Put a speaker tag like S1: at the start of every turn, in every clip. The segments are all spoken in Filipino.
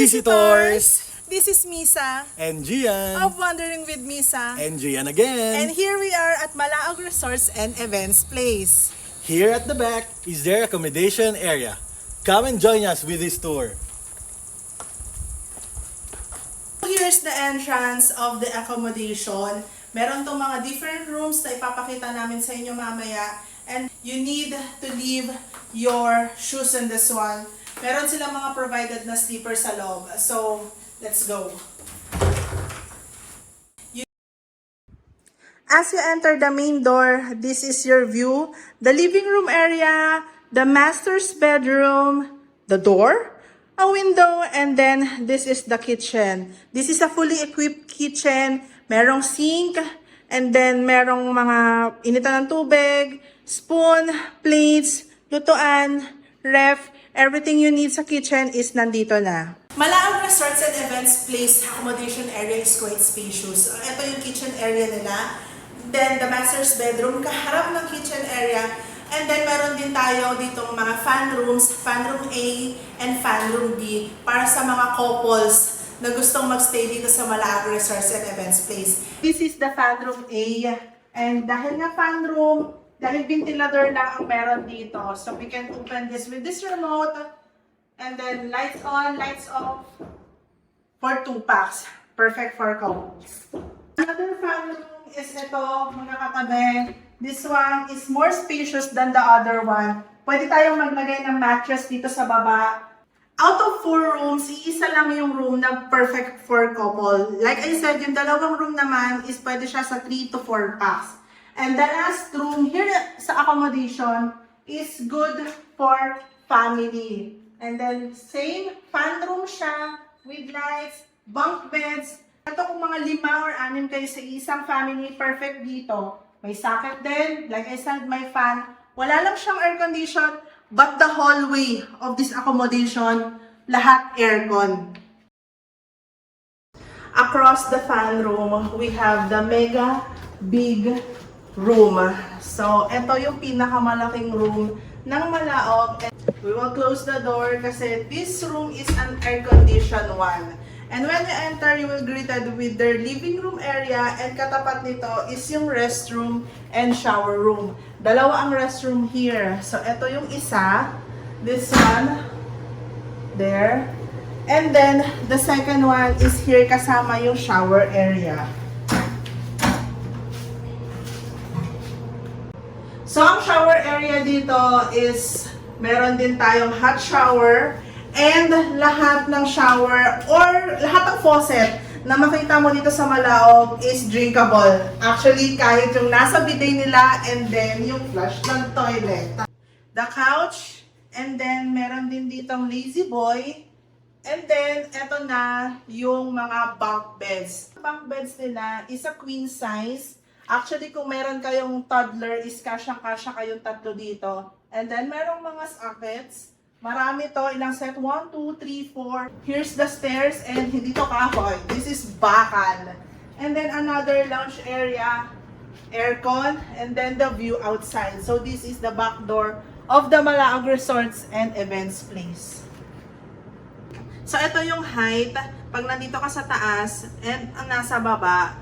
S1: visitors!
S2: This is Misa
S1: And Gian.
S2: of Wandering with Misa.
S1: And Gian again.
S2: And here we are at Malaog Resorts and Events Place.
S1: Here at the back is their accommodation area. Come and join us with this tour.
S2: Here's the entrance of the accommodation. Meron tong mga different rooms na ipapakita namin sa inyo mamaya. And you need to leave your shoes in this one. Meron silang mga provided na sleeper sa loob. So, let's go. As you enter the main door, this is your view. The living room area, the master's bedroom, the door, a window, and then this is the kitchen. This is a fully equipped kitchen. Merong sink, and then merong mga initan ng tubig, spoon, plates, lutuan, ref, everything you need sa kitchen is nandito na. Malaog Resorts and Events Place accommodation area is quite spacious. Ito yung kitchen area nila. Then the master's bedroom, kaharap ng kitchen area. And then meron din tayo ditong mga fan rooms, fan room A and fan room B para sa mga couples na gustong magstay dito sa Malaog Resorts and Events Place. This is the fan room A. And dahil nga fan room, dahil ventilador lang ang meron dito. So we can open this with this remote. And then lights on, lights off. For 2 packs. Perfect for couples. Another fan room is ito, mga katabi. This one is more spacious than the other one. Pwede tayong maglagay ng mattress dito sa baba. Out of 4 rooms, iisa lang yung room na perfect for couple. Like I said, yung dalawang room naman is pwede siya sa 3 to 4 packs. And the last room here sa accommodation is good for family. And then same fan room siya with lights, bunk beds. Ito kung mga 5 or 6 kayo sa isang family, perfect dito. May socket din, like I said, may fan. Wala lang siyang air condition, but the hallway of this accommodation, lahat aircon. Across the fan room, we have the mega big room. So, ito yung pinakamalaking room ng Malaog. We will close the door kasi this room is an air-conditioned one. And when you enter, you will greeted with their living room area and katapat nito is yung restroom and shower room. Dalawa ang restroom here. So, ito yung isa. This one. There. And then, the second one is here kasama yung shower area. So, ang shower area dito is meron din tayong hot shower and lahat ng shower or lahat ng faucet na makita mo dito sa Malaog is drinkable. Actually, kahit yung nasa bidet nila and then yung flush ng toilet. The couch and then meron din ditong lazy boy and then eto na yung mga bunk beds. Bunk beds nila is a queen size. Actually, kung meron kayong toddler, is kasyang-kasya kayong 3 dito. And then, merong mga sockets. Marami to. Ilang set? 1, 2, 3, 4. Here's the stairs. And hindi to kahoy. This is bakal. And then, another lounge area. Aircon. And then, the view outside. So, this is the back door of the Malaog Resorts and Events Place. So, ito yung height. Pag nandito ka sa taas and ang nasa baba,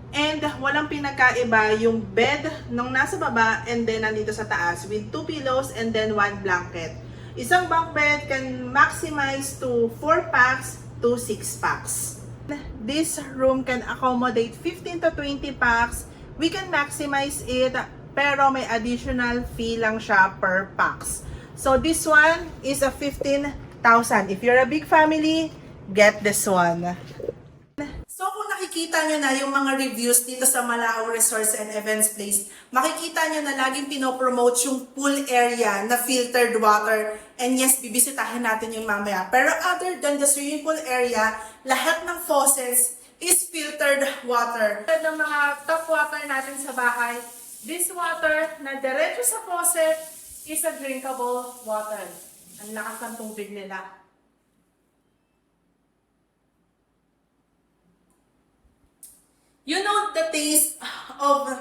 S2: and walang pinagkaiba yung bed nung nasa baba and then nandito sa taas with 2 pillows and then 1 blanket. Isang bunk bed can maximize to 4 packs to 6 packs. This room can accommodate 15 to 20 packs. We can maximize it pero may additional fee lang siya per packs. So this one is a 15,000. If you're a big family, get this one. So kung nakikita nyo na yung mga reviews dito sa Malaog Resorts and Events Place, makikita nyo na laging pinopromote yung pool area na filtered water. And yes, bibisitahin natin yung mamaya. Pero other than the swimming pool area, lahat ng faucets is filtered water. Ng mga tap water natin sa bahay, this water na diretso sa faucet is a drinkable water. Ang lakas ng tubig nila. You know the taste of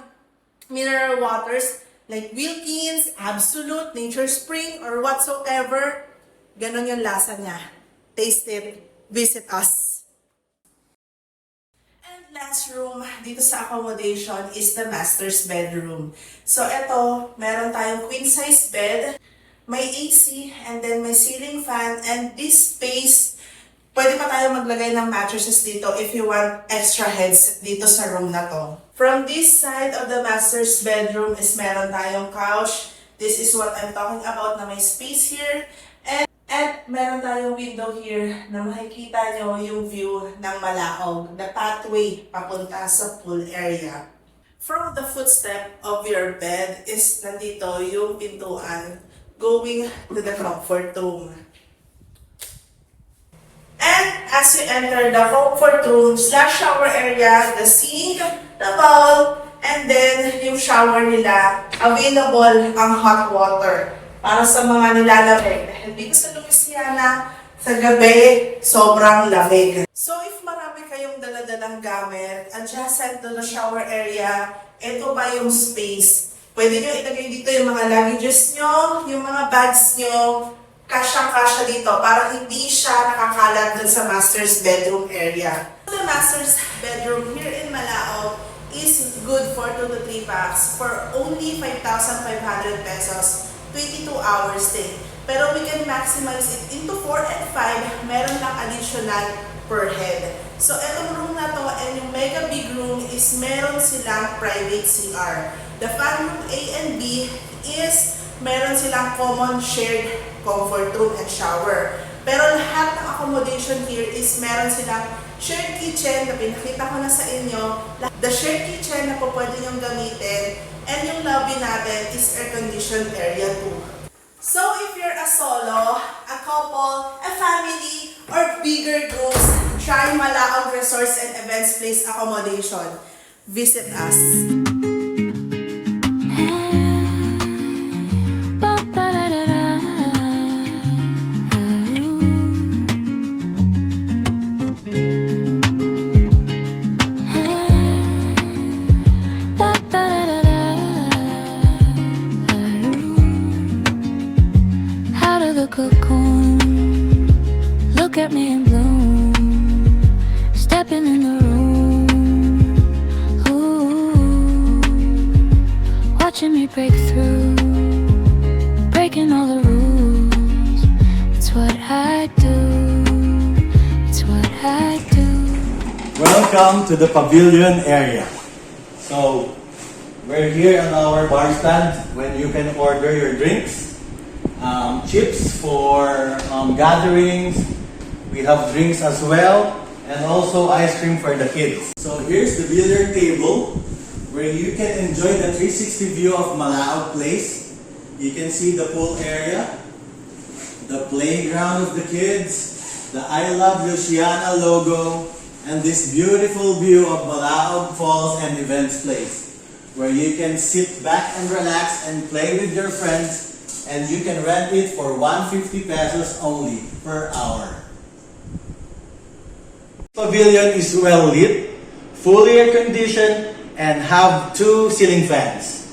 S2: mineral waters like Wilkins, Absolute, Nature Spring, or whatsoever. Ganon yung lasa niya. Taste it. Visit us. And last room dito sa accommodation is the master's bedroom. So ito, meron tayong queen size bed, may AC, and then may ceiling fan, and this space, pwede pa tayo maglagay ng mattresses dito if you want extra heads dito sa room na to. From this side of the master's bedroom is meron tayong couch. This is what I'm talking about na may space here. And meron tayong window here na makikita nyo yung view ng Malaog, the pathway papunta sa pool area. From the footstep of your bed is nandito yung pintuan going to the comfort room. And as you enter the comfort room / shower area, the sink, the bowl, and then yung shower nila, available ang hot water para sa mga nilalamig. Dito sa Louisiana, sa gabi, sobrang lamig. So if marami kayong daladalang gamit, adjacent to the shower area, ito pa yung space. Pwede nyo ilagay dito yung mga luggages nyo, yung mga bags nyo, kasyang-kasya dito para hindi siya nakakalat dun sa master's bedroom area. The master's bedroom here in Malao is good for 2 to 3 packs for only 5,500 pesos, 22 hours stay. Pero we can maximize it into 4 and 5, meron lang additional per head. So etong room na to and yung mega big room is meron silang private CR. The fan room A and B is meron silang common shared comfort room and shower. Pero lahat ng accommodation here is meron silang shared kitchen na pinakita ko na sa inyo. The shared kitchen na po pwede nyong gamitin, and yung lobby natin is air-conditioned area too. So if you're a solo, a couple, a family, or bigger groups, try Malaog Resorts and Events Place Accommodation. Visit us.
S3: Cocoon. Look at me in bloom, stepping in the room. Ooh, watching me break through, breaking all the rules. It's what I do. It's what I do.
S1: Welcome to the pavilion area. So, we're here on our bar stand when you can order your drinks. Chips for gatherings. We have drinks as well, and also ice cream for the kids. So here's the billiard table where you can enjoy the 360 view of Malaog Place. You can see the pool area, the playground of the kids, the I Love Louisiana logo, and this beautiful view of Malaog Falls and Events Place, where you can sit back and relax and play with your friends. And you can rent it for 150 pesos only per hour. Pavilion is well lit, fully air conditioned, and have 2 ceiling fans.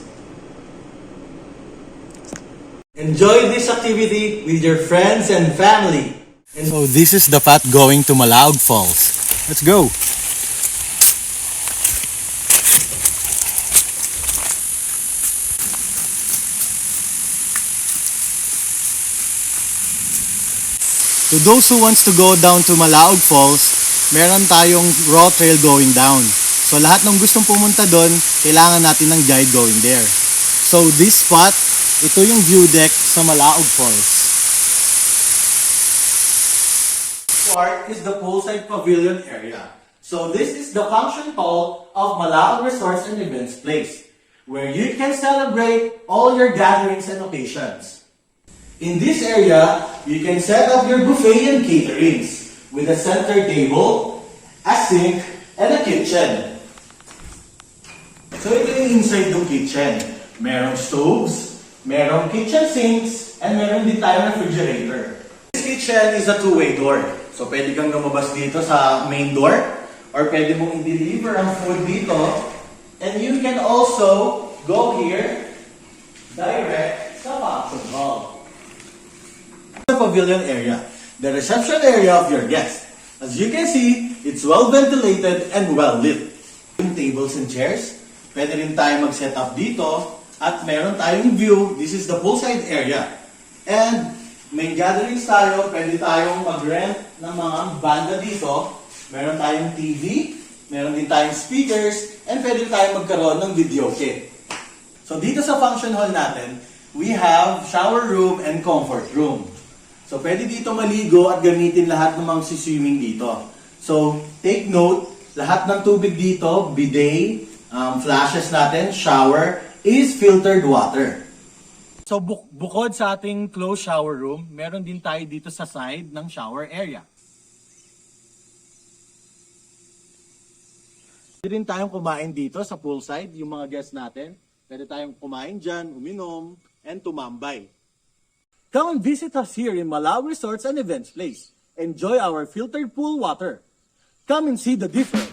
S1: Enjoy this activity with your friends and family. And so this is the path going to Malaog Falls. Let's go! To those who wants to go down to Malaog Falls, meron tayong raw trail going down. So lahat ng gustong pumunta doon, kailangan natin ng guide going there. So this spot, ito yung view deck sa Malaog Falls. Part is the poolside pavilion area. So this is the function hall of Malaog Resorts and Events Place, where you can celebrate all your gatherings and occasions. In this area, you can set up your buffet and caterings with a center table, a sink, and a kitchen. So ito yung inside ng kitchen. Merong stoves, merong kitchen sinks, and meron din tayong refrigerator. This kitchen is a two-way door. So pwede kang lumabas dito sa main door, or pwede mong i-deliver ang food dito. And you can also go here, direct sa function hall. The pavilion area, the reception area of your guests. As you can see, it's well ventilated and well lit. Yung tables and chairs, pwede rin tayo mag-set up dito at meron tayong view. This is the poolside area. And may gatherings tayo, pwede tayong mag-rent ng mga banda dito. Meron tayong TV, meron din tayong speakers, and pwede tayong magkaroon ng video kit. So dito sa function hall natin, we have shower room and comfort room. So pwede dito maligo at gamitin lahat ng mga swimming dito. So take note, lahat ng tubig dito, bidet, flashes natin, shower, is filtered water. So bukod sa ating closed shower room, meron din tayo dito sa side ng shower area. Pwede rin tayong kumain dito sa poolside, yung mga guests natin. Pwede tayong kumain dyan, uminom, and tumambay. Come and visit us here in Malawi Resorts and Events Place. Enjoy our filtered pool water. Come and see the difference.